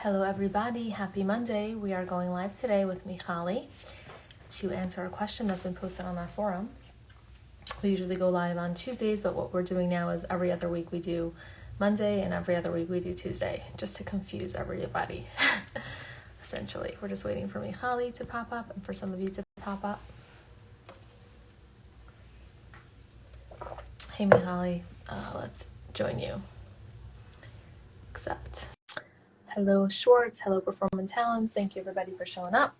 Hello everybody, happy Monday. We are going live today with Michali to answer a question that's been posted on our forum. We usually go live on Tuesdays, but what we're doing now is every other week we do Monday and every other week we do Tuesday, just to confuse everybody. Essentially, we're just waiting for Michali to pop up and for some of you to pop up. Hey Michali, let's join you. Accept. Hello Schwartz, hello Performance Talents. Thank you everybody for showing up.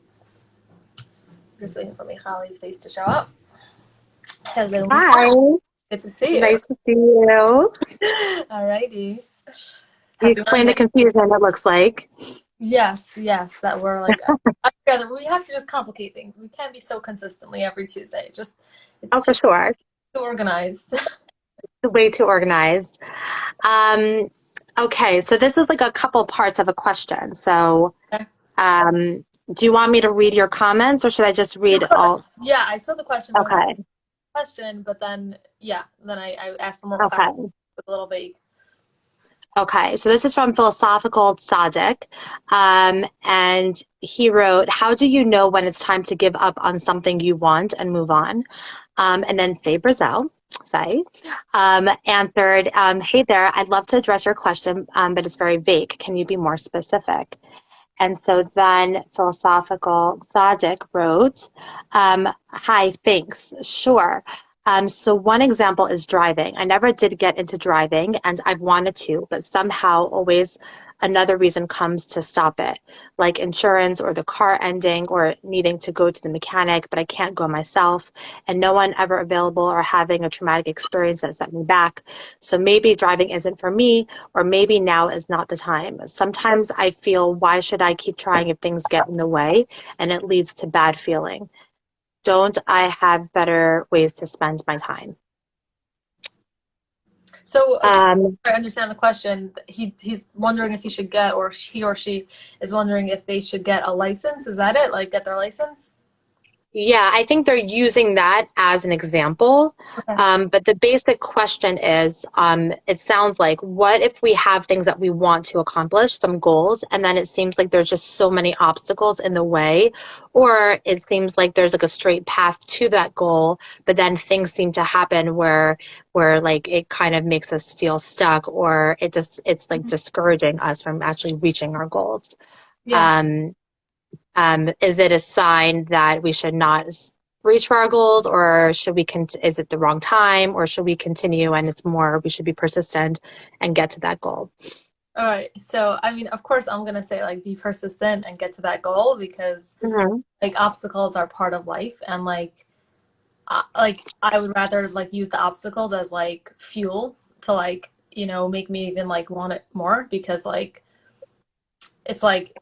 We're just waiting for Michali's face to show up. Hello. Hi. Good to see you. Nice to see you. Alrighty. You explain the confusion, it looks like. Yes, that we're like together. We have to just complicate things. We can't be so consistently every Tuesday. It's for sure. too organized. Way too organized. Okay, so this is like a couple parts of a question. So, Okay. Do you want me to read your comments or should I just read all? Yeah, I saw the question. Okay. But then I asked for more Okay. It's a little vague. Okay, so this is from Philosophical Tzaddik, and he wrote, how do you know when it's time to give up on something you want and move on? And then Brezel answered, hey there, I'd love to address your question, but it's very vague. Can you be more specific? And so then Philosophical Tzaddik wrote, hi, thanks, sure. So one example is driving. I never did get into driving and I've wanted to, but somehow always another reason comes to stop it, like insurance or the car ending or needing to go to the mechanic, but I can't go myself and no one ever available or having a traumatic experience that set me back. So maybe driving isn't for me, or maybe now is not the time. Sometimes I feel, why should I keep trying if things get in the way and it leads to bad feeling? Don't I have better ways to spend my time? So I understand the question. He's wondering if he should get, or he or she is wondering if they should get a license. Is that it? Like get their license? Yeah, I think they're using that as an example. Okay. But the basic question is, it sounds like, what if we have things that we want to accomplish, some goals, and then it seems like there's just so many obstacles in the way, or it seems like there's like a straight path to that goal, but then things seem to happen where like it kind of makes us feel stuck, or it's like discouraging us from actually reaching our goals. Yes. Is it a sign that we should not reach for our goals, or should we is it the wrong time, or should we continue and it's more we should be persistent and get to that goal? All right. So, I mean, of course, I'm going to say like be persistent and get to that goal because like obstacles are part of life. And like I would rather like use the obstacles as like fuel to like, make me even like want it more because like it's like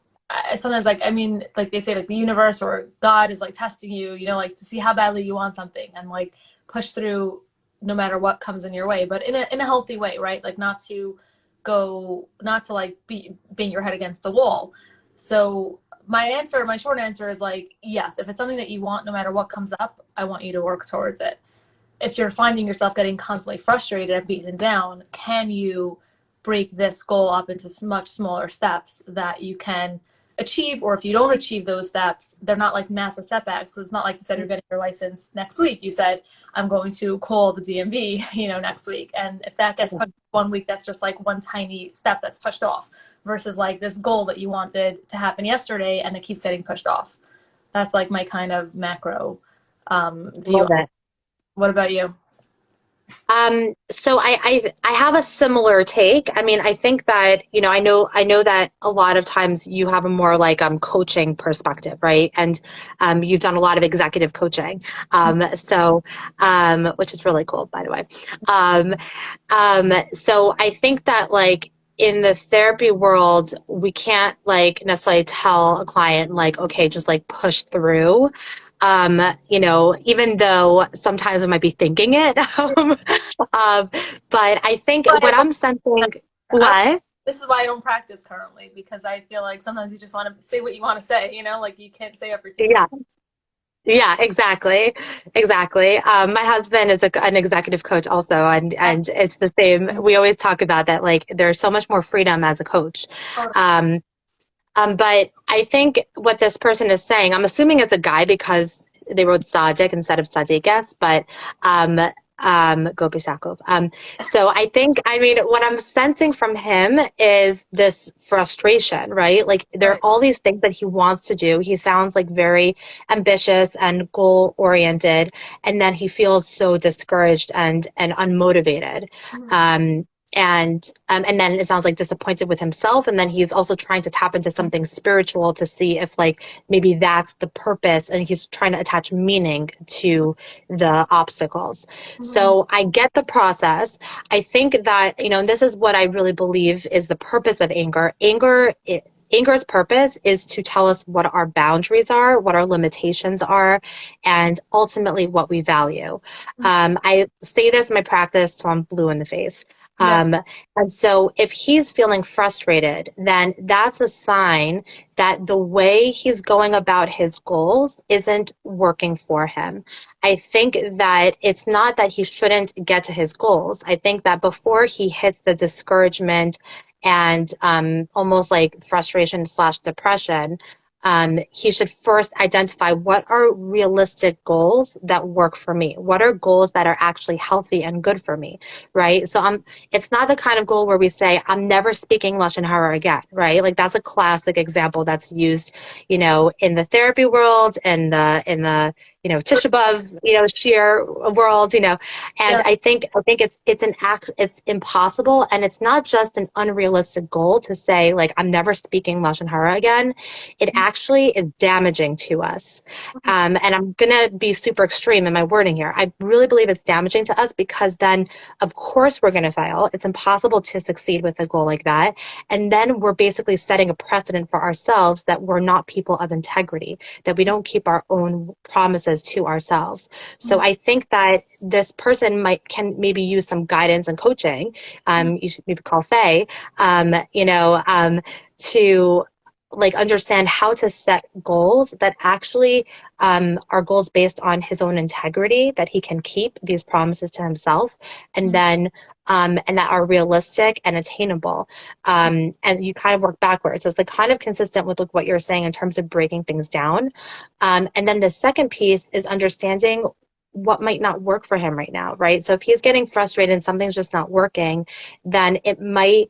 sometimes like, I mean, like they say like the universe or God is like testing you, like to see how badly you want something and like push through no matter what comes in your way, but in a healthy way, right? Like not to like bang your head against the wall. So my short answer is like, yes, if it's something that you want, no matter what comes up, I want you to work towards it. If you're finding yourself getting constantly frustrated and beaten down, can you break this goal up into much smaller steps that you can achieve? Or if you don't achieve those steps, they're not like massive setbacks. So it's not like you said you're getting your license next week. You said, I'm going to call the DMV, next week. And if that gets pushed 1 week, that's just like one tiny step that's pushed off versus like this goal that you wanted to happen yesterday and it keeps getting pushed off. That's like my kind of macro view. What about you? So I have a similar take. I mean, I think that, I know that a lot of times you have a more like coaching perspective, right? And you've done a lot of executive coaching. Which is really cool, by the way. So I think that like in the therapy world, we can't like necessarily tell a client like, okay, just like push through. Even though sometimes I might be thinking it. But I think what I'm sensing, what? This is why I don't practice currently, because I feel like sometimes you just want to say what you want to say, like you can't say everything. Yeah. Yeah, exactly. Exactly. My husband is an executive coach also, and it's the same. We always talk about that, like there's so much more freedom as a coach. But I think what this person is saying, I'm assuming it's a guy because they wrote Sadik instead of Sadiq, guess, but um, Gopi Sakov. So I think, I mean, what I'm sensing from him is this frustration, right? Like there are Right. all these things that he wants to do. He sounds like very ambitious and goal oriented, and then he feels so discouraged and unmotivated. Mhm. Um, and then it sounds like disappointed with himself, and then he's also trying to tap into something spiritual to see if like maybe that's the purpose, and he's trying to attach meaning to the obstacles. Mhm. So I get the process. I think that, you know, and this is what I really believe is the purpose of Anger's purpose is to tell us what our boundaries are, what our limitations are, and ultimately what we value. Mhm. I say this in my practice till I'm blue in the face. Yeah. Um, and so if he's feeling frustrated, then that's a sign that the way he's going about his goals isn't working for him. I think that it's not that he shouldn't get to his goals. I think that before he hits the discouragement and almost like frustration slash depression, he should first identify what are realistic goals that work for me. What are goals that are actually healthy and good for me, right? So it's not the kind of goal where we say, I'm never speaking Lashon Hara again, right? Like that's a classic example that's used, you know, in the therapy world and you know, Tisha B'Av, you know, sheer world, you know, and Yeah. I think it's impossible. And it's not just an unrealistic goal to say, like, I'm never speaking Lashon Hara again. It actually is damaging to us. And I'm going to be super extreme in my wording here. I really believe it's damaging to us because then, of course, we're going to fail. It's impossible to succeed with a goal like that. And then we're basically setting a precedent for ourselves that we're not people of integrity, that we don't keep our own promises to ourselves. So Mhm. I think that this person can maybe use some guidance and coaching. Mhm. You should maybe call Faye, to like understand how to set goals that actually are goals based on his own integrity, that he can keep these promises to himself, and Mhm. then and that are realistic and attainable. And you kind of work backwards. So it's like kind of consistent with like what you're saying in terms of breaking things down. And then the second piece is understanding what might not work for him right now, right? So if he's getting frustrated and something's just not working, then it might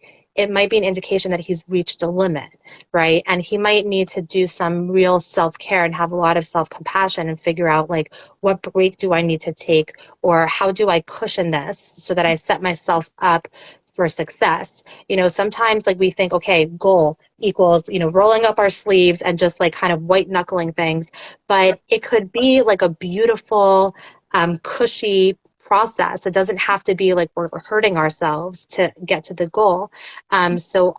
be an indication that he's reached a limit, right? And he might need to do some real self-care and have a lot of self-compassion and figure out like what break do I need to take, or how do I cushion this so that I set myself up for success. You know, sometimes like we think, okay, goal equals, you know, rolling up our sleeves and just like kind of white knuckling things, Right. but it could be like a beautiful, cushy process. It doesn't have to be like we're hurting ourselves to get to the goal. So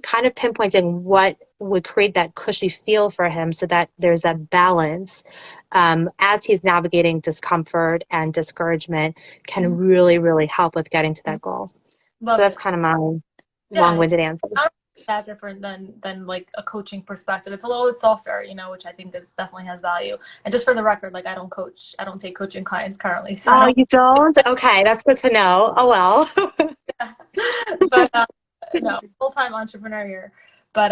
kind of pinpointing what would create that cushy feel for him so that there's that balance as he's navigating discomfort and discouragement can Mhm. really, really help with getting to that goal. So Love that's it. kind of my Yeah. long-winded answer. I don't think that different than like a coaching perspective. It's a little bit softer, you know, which I think is definitely has value. And just for the record, like I don't coach, I don't take coaching clients currently, so I Oh, don't. you don't? Okay, that's good to know. Oh, well. But no, full-time entrepreneur here. But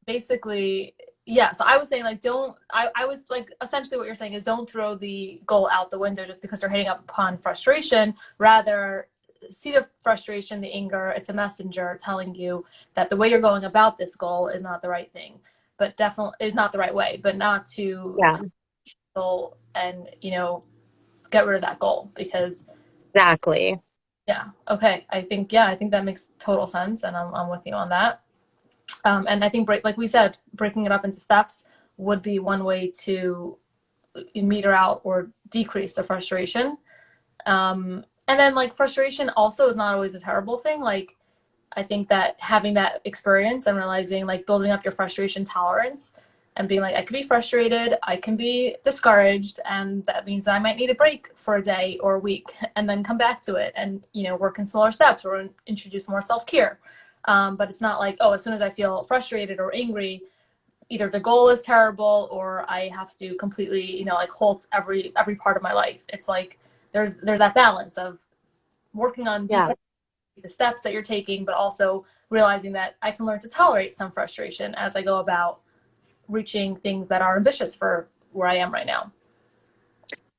basically, yeah. So I was saying like don't. I was like essentially what you're saying is don't throw the goal out the window just because they're hitting up upon frustration. Rather, see the frustration, the anger. It's a messenger telling you that the way you're going about this goal is not the right thing, but definitely is not the right way. But not Yeah, to goal and get rid of that goal because exactly. yeah. Okay. I think that makes total sense, and I'm with you on that. And I think like we said, breaking it up into steps would be one way to meter out or decrease the frustration. And then like frustration also is not always a terrible thing. Like I think that having that experience and realizing like building up your frustration tolerance and being like, I can be frustrated, I can be discouraged, and that means that I might need a break for a day or a week and then come back to it and, work in smaller steps or introduce more self care. But it's not like, oh, as soon as I feel frustrated or angry, either the goal is terrible or I have to completely, like halt every part of my life. It's like there's that balance of working on Yeah, decreasing the steps that you're taking, but also realizing that I can learn to tolerate some frustration as I go about reaching things that are ambitious for where I am right now.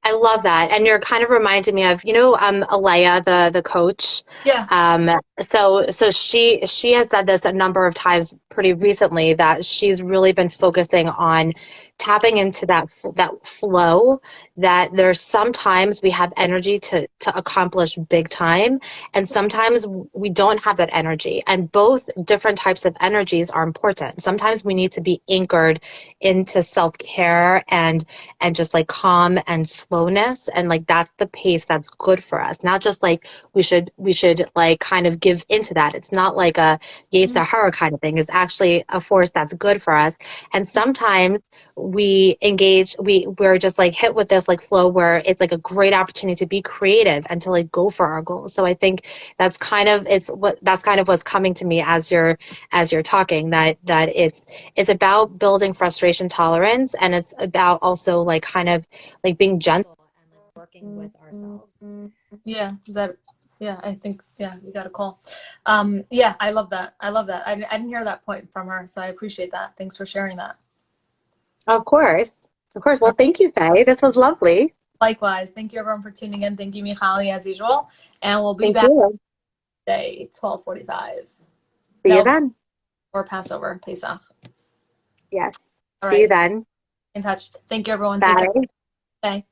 I love that. And you're kind of reminding me of, Alea, the coach. Yeah. So she has said this a number of times pretty recently that she's really been focusing on tapping into that flow, that there's sometimes we have energy to accomplish big time, and sometimes we don't have that energy. And both different types of energies are important. Sometimes we need to be anchored into self-care and just like calm and slowness, and like that's the pace that's good for us, not just like we should like kind of give into that. It's not like a Yetzer Hara kind of thing. It's actually a force that's good for us. And sometimes we're just like hit with this like flow where it's like a great opportunity to be creative and to like go for our goals. So I think that's kind of what's coming to me as you're talking, that it's about building frustration tolerance, and it's about also like kind of like being gentle and like working with ourselves. Yeah, I think, yeah, you got a call. Yeah, I love that. I love that. I didn't hear that point from her, so I appreciate that. Thanks for sharing that. Of course. Of course. Well, thank you, Faye. This was lovely. Likewise. Thank you everyone for tuning in. Thank you, Michali, as usual. And we'll be Thank back you. today, 12:45. See you That'll be then. or Passover, Pesach. Yes. All See you right. then. In touch. Thank you, everyone. Take care. Bye. Bye.